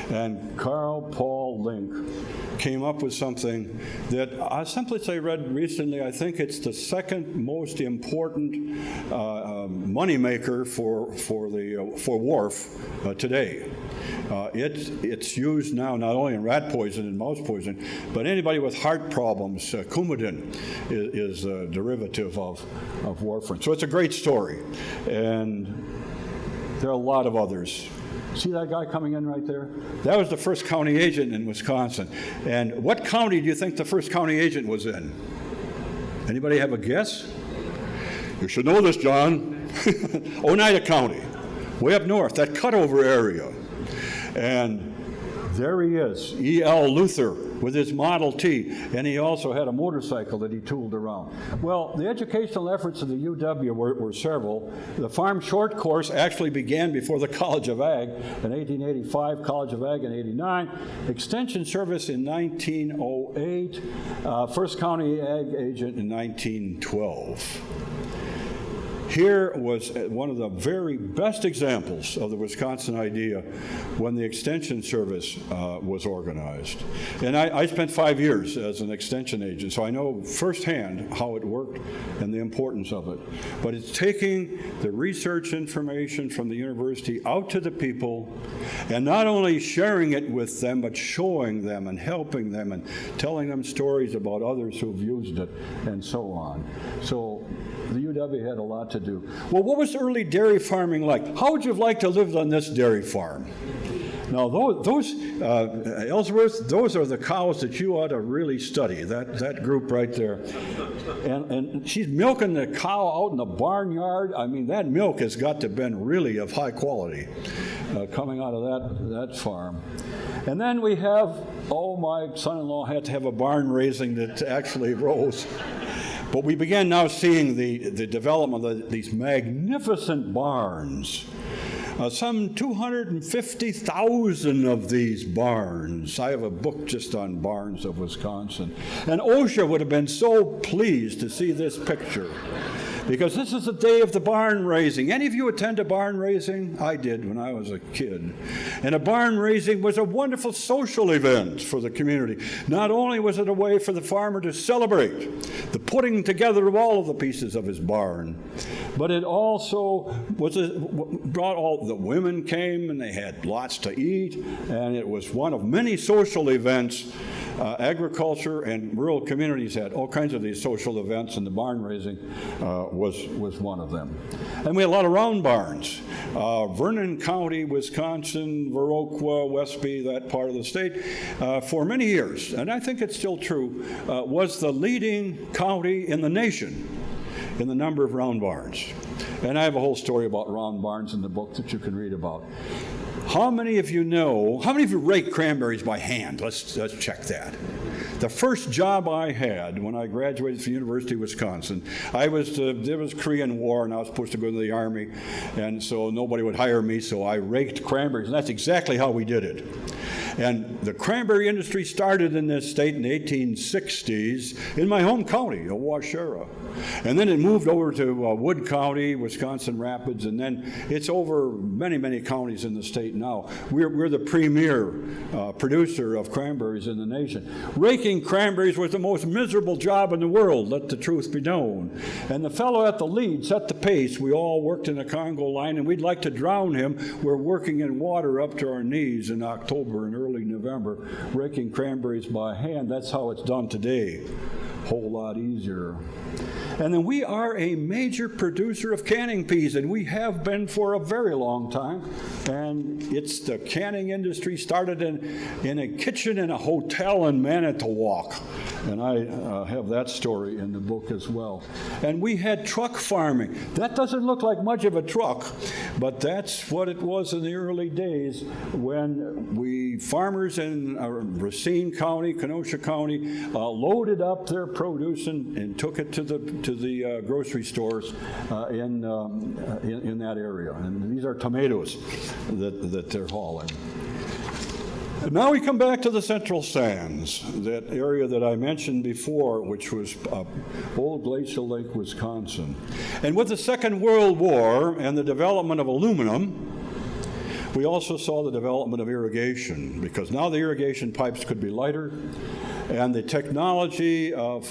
And Carl Paul Link came up with something that I simply say read recently. I think it's the second most important moneymaker for WARF today. It's used now not only in rat poison and mouse poison, but anybody with heart problems. Coumadin is a derivative of warfarin. So it's a great story, and there are a lot of others. See that guy coming in right there? That was the first county agent in Wisconsin. And what county do you think the first county agent was in? Anybody have a guess? You should know this, John. Oneida County, way up north, that cutover area. And there he is, E.L. Luther, with his Model T, and he also had a motorcycle that he tooled around. Well, the educational efforts of the UW were several. The Farm Short Course actually began before the College of Ag in 1885, College of Ag in 89, Extension Service in 1908, First County Ag Agent in 1912. Here was one of the very best examples of the Wisconsin idea when the Extension Service was organized. And I spent 5 years as an extension agent, so I know firsthand how it worked and the importance of it. But it's taking the research information from the university out to the people and not only sharing it with them, but showing them and helping them and telling them stories about others who've used it and so on. So the UW had a lot to do. Well, what was early dairy farming like? How would you have liked to live on this dairy farm? Now, those Ellsworth, those are the cows that you ought to really study, that group right there. And she's milking the cow out in the barnyard. I mean, that milk has got to have been really of high quality coming out of that farm. And then we have, my son-in-law had to have a barn raising that actually rose. But we began now seeing the development of these magnificent barns. Some 250,000 of these barns. I have a book just on barns of Wisconsin. And OSHA would have been so pleased to see this picture, because this is the day of the barn raising. Any of you attend a barn raising? I did when I was a kid. And a barn raising was a wonderful social event for the community. Not only was it a way for the farmer to celebrate the putting together of all of the pieces of his barn, but it also brought all the women came and they had lots to eat, and it was one of many social events agriculture and rural communities had all kinds of these social events, and the barn raising was one of them. And we had a lot of round barns. Vernon County, Wisconsin, Viroqua, Westby, that part of the state, for many years, and I think it's still true, was the leading county in the nation in the number of round barns. And I have a whole story about round barns in the book that you can read about. How many of you rake cranberries by hand? Let's check that. The first job I had when I graduated from the University of Wisconsin, there was Korean War, and I was supposed to go into the Army, and so nobody would hire me, so I raked cranberries, and that's exactly how we did it. And the cranberry industry started in this state in the 1860s in my home county, Waushara. And then it moved over to Wood County, Wisconsin Rapids, and then it's over many, many counties in the state now. We're the premier producer of cranberries in the nation. Raking cranberries was the most miserable job in the world, let the truth be known. And the fellow at the lead set the pace. We all worked in a Congo line, and we'd like to drown him. We're working in water up to our knees in October and early November, raking cranberries by hand. That's how it's done today. Whole lot easier. And then we are a major producer of canning peas, and we have been for a very long time. And it's the canning industry started in a kitchen in a hotel in Manitowoc. And I have that story in the book as well. And we had truck farming. That doesn't look like much of a truck, but that's what it was in the early days when farmers in Racine County, Kenosha County, loaded up their produce and took it to the grocery stores in that area. And these are tomatoes that they're hauling. Now we come back to the Central Sands, that area that I mentioned before, which was Old Glacial Lake, Wisconsin. And with the Second World War and the development of aluminum, we also saw the development of irrigation, because now the irrigation pipes could be lighter, and the technology of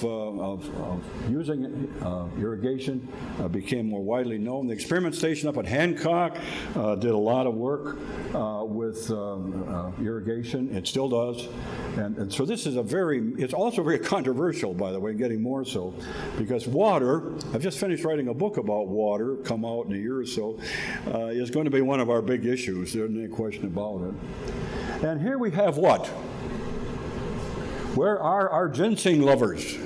using irrigation became more widely known. The experiment station up at Hancock did a lot of work with irrigation. It still does. And so this is it's also very controversial, by the way, getting more so, because water, I've just finished writing a book about water, come out in a year or so, is going to be one of our big issues. There's no question about it. And here we have what? Where are our ginseng lovers?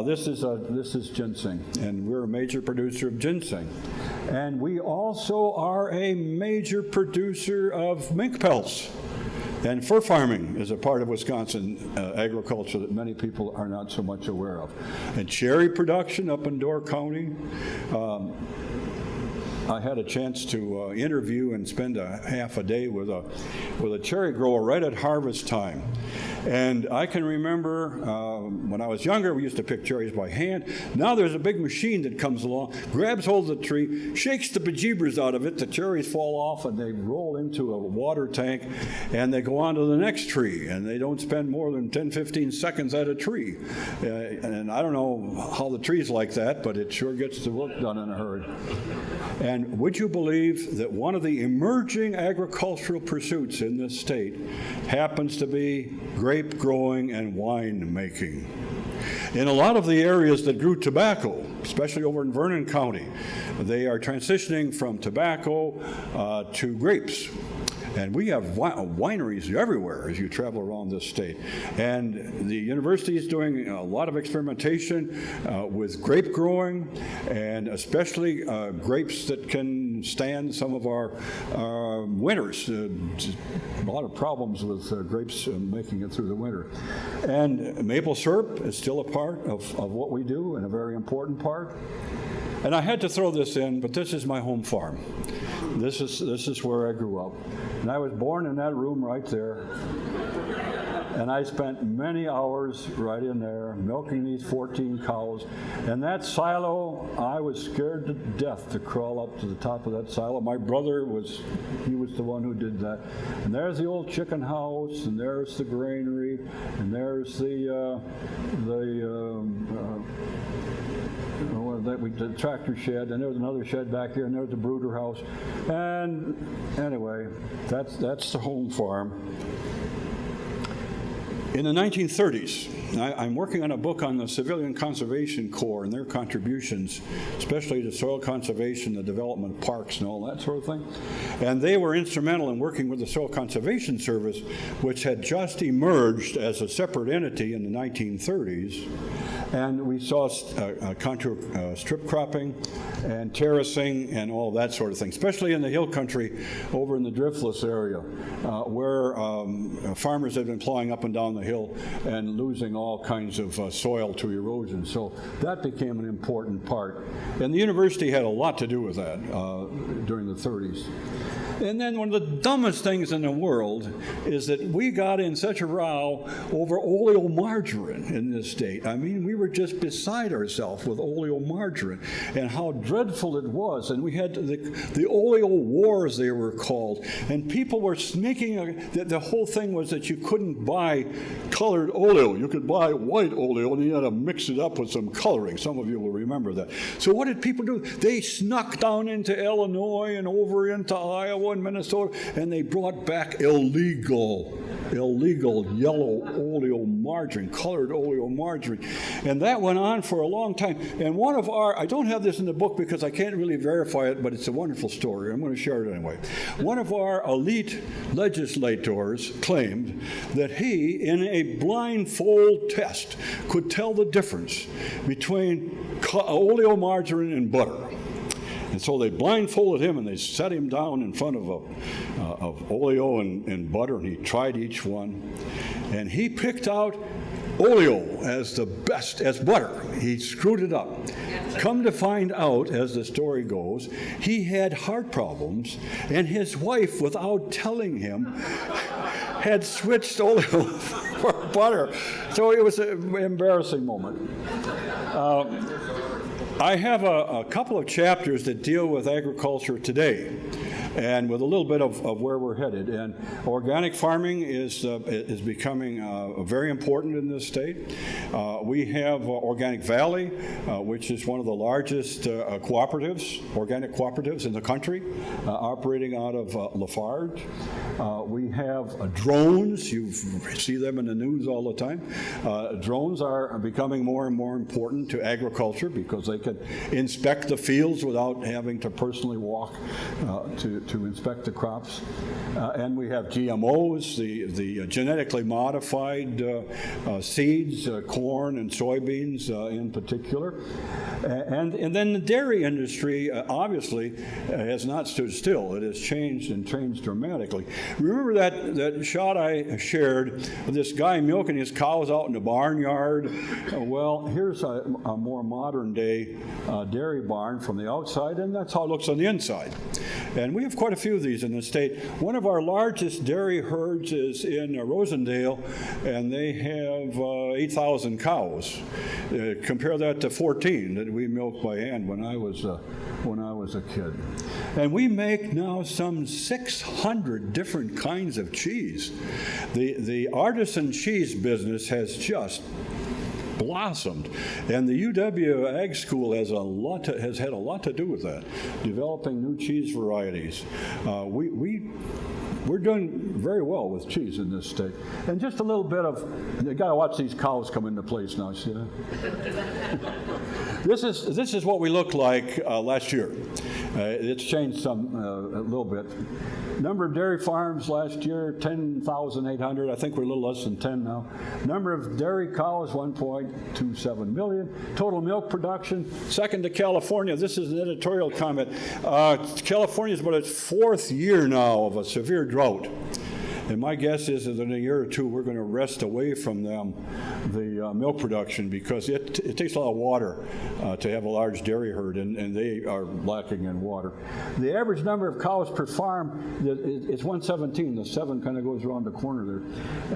This is ginseng, and we're a major producer of ginseng. And we also are a major producer of mink pelts. And fur farming is a part of Wisconsin agriculture that many people are not so much aware of. And cherry production up in Door County. I had a chance to interview and spend a half a day with a cherry grower right at harvest time. And I can remember when I was younger, we used to pick cherries by hand. Now there's a big machine that comes along, grabs hold of the tree, shakes the bejeebers out of it, the cherries fall off, and they roll into a water tank, and they go on to the next tree, and they don't spend more than 10, 15 seconds at a tree. And I don't know how the tree's like that, but it sure gets the work done in a hurry. And would you believe that one of the emerging agricultural pursuits in this state happens to be grape growing and wine making? In a lot of the areas that grew tobacco, especially over in Vernon County, they are transitioning from tobacco to grapes. And we have wineries everywhere as you travel around this state. And the university is doing a lot of experimentation with grape growing, and especially grapes that can stand some of our winters. A lot of problems with grapes making it through the winter. And maple syrup is still a part of what we do, and a very important part. And I had to throw this in, but this is my home farm. This is where I grew up. And I was born in that room right there. And I spent many hours right in there milking these 14 cows. And that silo, I was scared to death to crawl up to the top of that silo. My brother was the one who did that. And there's the old chicken house, and there's the granary, and there's the tractor shed, and there was another shed back here, and there was the brooder house. And anyway, that's the home farm. In the 1930s, I'm working on a book on the Civilian Conservation Corps and their contributions, especially to soil conservation, the development of parks and all that sort of thing. And they were instrumental in working with the Soil Conservation Service, which had just emerged as a separate entity in the 1930s. And we saw strip cropping and terracing and all that sort of thing, especially in the hill country over in the Driftless area, where farmers had been plowing up and down the hill and losing all kinds of soil to erosion. So that became an important part. And the university had a lot to do with that during the 30s. And then one of the dumbest things in the world is that we got in such a row over oleomargarine in this state. I mean, we were just beside ourselves with oleomargarine and how dreadful it was. And we had the oleo wars, they were called. And people were making, the whole thing was that you couldn't buy colored oleo. You could buy white oleo, and you had to mix it up with some coloring. Some of you will remember that. So what did people do? They snuck down into Illinois and over into Iowa and Minnesota, and they brought back illegal yellow oleomargarine, colored oleomargarine. And that went on for a long time. And one of I don't have this in the book because I can't really verify it, but it's a wonderful story. I'm going to share it anyway. One of our elite legislators claimed that he, in a blindfold test, could tell the difference between oleomargarine and butter. And so they blindfolded him and they set him down in front of oleo and butter, and he tried each one. And he picked out oleo as the best, as butter. He screwed it up. Come to find out, as the story goes, he had heart problems, and his wife, without telling him, had switched oleo for butter. So it was an embarrassing moment. I have a couple of chapters that deal with agriculture today and with a little bit of where we're headed. And organic farming is becoming very important in this state. We have Organic Valley, which is one of the largest cooperatives, organic cooperatives in the country, operating out of Lafarge. We have drones. You see them in the news all the time. Drones are becoming more and more important to agriculture because they can inspect the fields without having to personally walk to inspect the crops. And we have GMOs, the genetically modified seeds, corn and soybeans in particular. And then the dairy industry obviously has not stood still. It has changed and changed dramatically. Remember that shot I shared of this guy milking his cows out in the barnyard? Well, here's a more modern day dairy barn from the outside, and that's how it looks on the inside. And we have quite a few of these in the state. One of our largest dairy herds is in Rosendale, and they have 8,000 cows. Compare that to 14 that we milked by hand when I was a kid. And we make now some 600 different kinds of cheese. The artisan cheese business has just blossomed, and the UW Ag School has had a lot to do with that, developing new cheese varieties. We're doing very well with cheese in this state. And just a little bit of, you got to watch these cows come into place now, see that? This is what we looked like last year. It's changed some a little bit. Number of dairy farms last year, 10,800. I think we're a little less than 10 now. Number of dairy cows, 1.27 million. Total milk production, second to California. This is an editorial comment. California is about its fourth year now of a severe drought. And my guess is that in a year or two, we're going to wrest away from them the milk production because it takes a lot of water to have a large dairy herd, and they are lacking in water. The average number of cows per farm is 117. The 7 kind of goes around the corner there.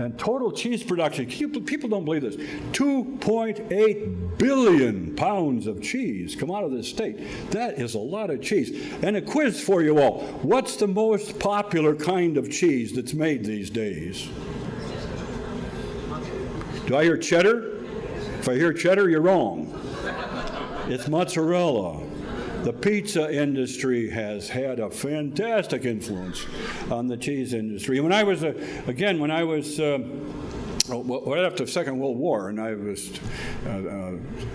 And total cheese production, people don't believe this, 2.8 billion pounds of cheese come out of this state. That is a lot of cheese. And a quiz for you all. What's the most popular kind of cheese that's made these days? Do I hear cheddar? If I hear cheddar, you're wrong. It's mozzarella. The pizza industry has had a fantastic influence on the cheese industry. When I was right after the Second World War, and I was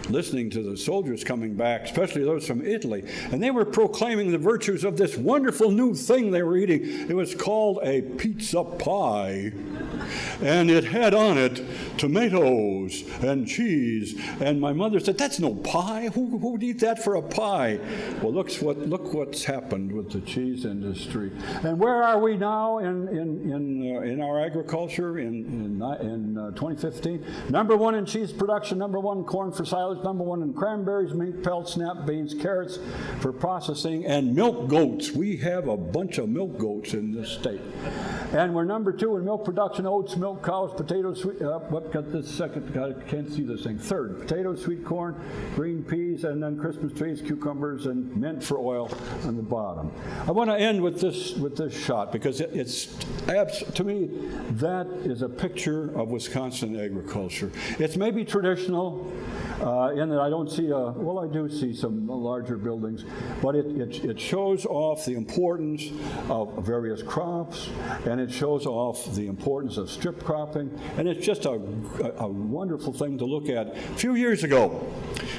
listening to the soldiers coming back, especially those from Italy, and they were proclaiming the virtues of this wonderful new thing they were eating. It was called a pizza pie, and it had on it tomatoes and cheese. And my mother said, "That's no pie. Who would eat that for a pie?" Well, look what's happened with the cheese industry. And where are we now in our agriculture in 2015? Number one in cheese production, number one in corn for silage, number one in cranberries, mink pelts, snap beans, carrots for processing, and milk goats. We have a bunch of milk goats in this state. And we're number two in milk production, oats, milk cows, potatoes, sweet, got this second, I can't see this thing. Third, potatoes, sweet corn, green peas, and then Christmas trees, cucumbers, and mint for oil on the bottom. I want to end with this shot, because to me, that is a picture of Wisconsin agriculture. It's maybe traditional in that I don't see I do see some larger buildings, but it shows off the importance of various crops, and it shows off the importance of strip cropping, and it's just a wonderful thing to look at. A few years ago,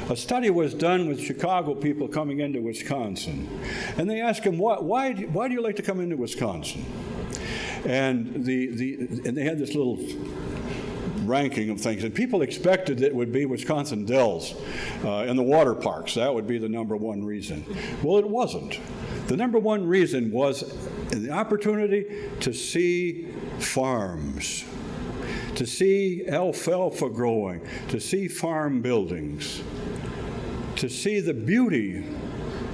a study was done with Chicago people coming into Wisconsin, and they asked them, why do you like to come into Wisconsin? And they had this little ranking of things, and people expected it would be Wisconsin Dells and the water parks. That would be the number one reason. Well, it wasn't. The number one reason was the opportunity to see farms, to see alfalfa growing, to see farm buildings, to see the beauty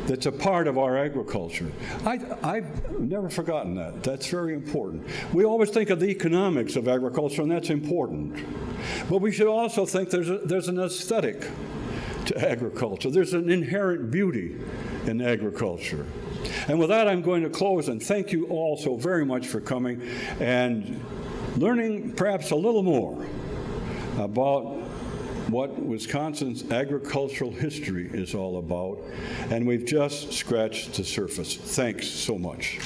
that's a part of our agriculture. I've never forgotten that. That's very important. We always think of the economics of agriculture, and that's important. But we should also think there's an aesthetic to agriculture. There's an inherent beauty in agriculture. And with that, I'm going to close, and thank you all so very much for coming and learning perhaps a little more about what Wisconsin's agricultural history is all about, and we've just scratched the surface. Thanks so much.